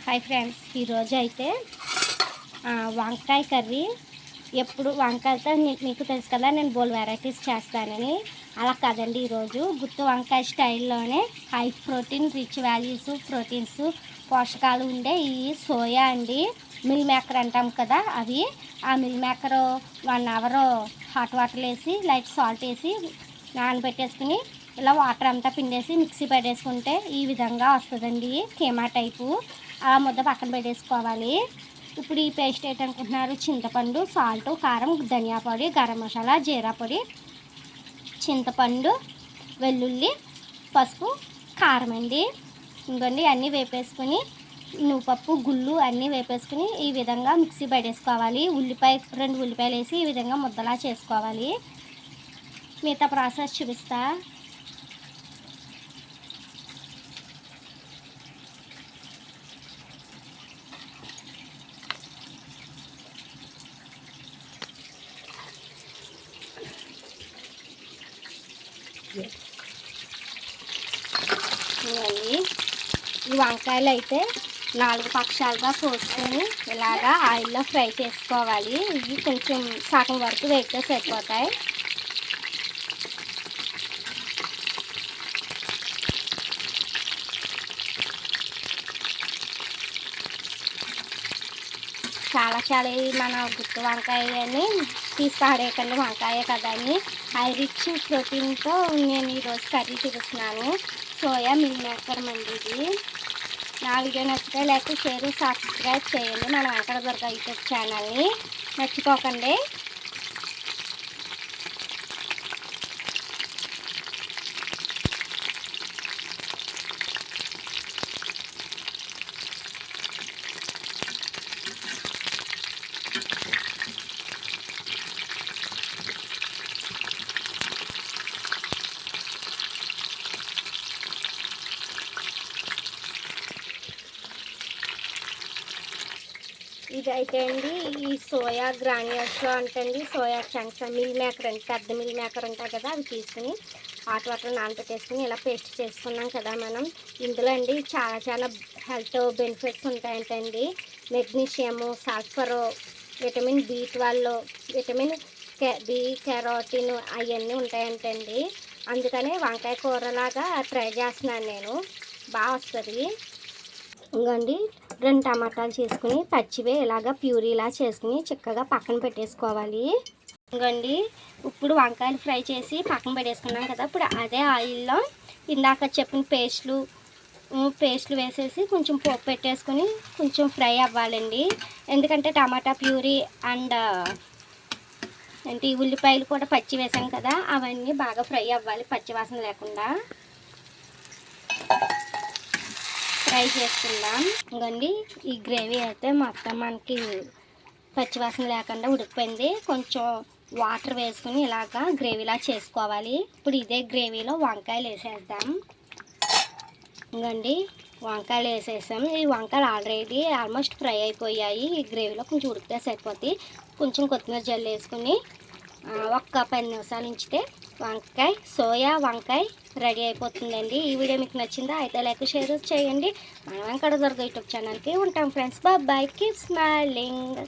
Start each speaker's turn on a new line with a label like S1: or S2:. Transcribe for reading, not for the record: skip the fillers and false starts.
S1: Hi friends, ఈరోజు అయితే వంకాయ కర్రీ. ఎప్పుడు వంకాయతో మీకు తెలుసు కదా, నేను బోల్ వెరైటీస్ చేస్తానని. అలా కాదండి, ఈరోజు గుత్తి వంకాయ స్టైల్లోనే high protein, rich values, proteins, పోషకాలు ఉండే ఈ సోయా అండి, మిల్ మేకర్ అంటాం కదా అవి. ఆ meal maker 1 hour hot water వేసి లైట్ సాల్ట్ వేసి నానబెట్టేసుకుని ఇలా వాటర్ అంతా పిండేసి మిక్సీ పెట్టేసుకుంటే ఈ విధంగా వస్తుందండి, కీమా టైపు. అలా ముద్ద పక్కన పెట్టేసుకోవాలి. ఇప్పుడు ఈ పేస్ట్ ఏంటనుకుంటున్నారు? చింతపండు, సాల్ట్, కారం, ధనియా పొడి, గరం మసాలా, జీరా పొడి, చింతపండు, వెల్లుల్లి, పసుపు, కారం అండి. ఇంకొండి అన్నీ వేపేసుకుని నువ్వుపప్పు, గుళ్ళు అన్నీ వేపేసుకుని ఈ విధంగా మిక్సీ పెట్టేసుకోవాలి. 2 ఉల్లిపాయలు వేసి ఈ విధంగా ముద్దలా చేసుకోవాలి. మిగతా ప్రాసెస్ చూపిస్తా. ఇవన్నీ ఈ వంకాయలు అయితే 4 పక్షాలుగా కోసుకొని ఇలాగా ఆయిల్లో ఫ్రై చేసుకోవాలి. ఇవి కొంచెం సగం వరకు వేగితే సరిపోతాయి. చాలా మన గుత్తి వంకాయని తీసుకాడేయకండి, వంకాయ కదా అని. హై రిచ్ ప్రోటీన్తో నేను ఈరోజు కర్రీ చూపిస్తున్నాను. సోయా మిల్ మేకర్ అండి ఇది. నా వీడియో నచ్చితే లైక్, షేర్, సబ్స్క్రైబ్ చేయండి మన వెంకట దుర్గ యూట్యూబ్ ఛానల్ని మర్చిపోకండి. ఇదైతే అండి ఈ సోయా గ్రాన్యూల్స్లో అంటండి, సోయా చంక్స్, మిల్ మేకర్ అండి, పెద్ద మిల్ మేకర్ ఉంటాయి కదా, అవి తీసుకుని హాట్ వాటర్ నానబెట్టేసుకుని ఇలా పేస్ట్ చేసుకున్నాం కదా మనం. ఇందులో అండి చాలా హెల్త్ బెనిఫిట్స్ ఉంటాయంటండి. Magnesium, sulphur, vitamin B12, vitamin B, carotene అవన్నీ ఉంటాయంటండి. అందుకనే వంకాయ కూరలాగా ట్రై చేస్తున్నాను నేను, బాగా వస్తుంది. ఇంకండి 2 టమాటాలు చేసుకుని పచ్చివే ఇలాగ ప్యూరీలా చేసుకుని చక్కగా పక్కన పెట్టేసుకోవాలి. ఇంకండి ఇప్పుడు వంకాయలు ఫ్రై చేసి పక్కన పెట్టేసుకున్నాం కదా, ఇప్పుడు అదే ఆయిల్లో ఇందాక చెప్పిన పేస్ట్లు వేసేసి కొంచెం పోపు పెట్టేసుకుని కొంచెం ఫ్రై అవ్వాలండి. ఎందుకంటే టమాటా ప్యూరీ అండ్ ఉల్లిపాయలు కూడా పచ్చి వేసాం కదా, అవన్నీ బాగా ఫ్రై అవ్వాలి, పచ్చివాసన లేకుండా ఫ్రై చేసుకుందాం. ఇంకండి ఈ గ్రేవీ అయితే మొత్తం మనకి పచ్చివాసన లేకుండా ఉడికిపోయింది. కొంచెం వాటర్ వేసుకుని ఇలాగా గ్రేవీలా చేసుకోవాలి. ఇప్పుడు ఇదే గ్రేవీలో వంకాయలు వేసేద్దాం. ఇంకండి వంకాయలు వేసేసాం. ఈ వంకాయలు ఆల్రెడీ ఆల్మోస్ట్ ఫ్రై అయిపోయాయి. ఈ గ్రేవీలో కొంచెం ఉడికితే సరిపోతుంది. కొంచెం కొత్తిమీర జల్లు వేసుకుని ఒక్క 10 నిమిషాలు ఉంచితే సోయా వంకాయ రెడీ అయిపోతుందండి. ఈ వీడియో మీకు నచ్చిందా? అయితే లైక్, షేర్ చేయండి. మన వెంకట దుర్గ యూట్యూబ్ ఛానల్కి ఉంటాం ఫ్రెండ్స్. Bye, keep smiling.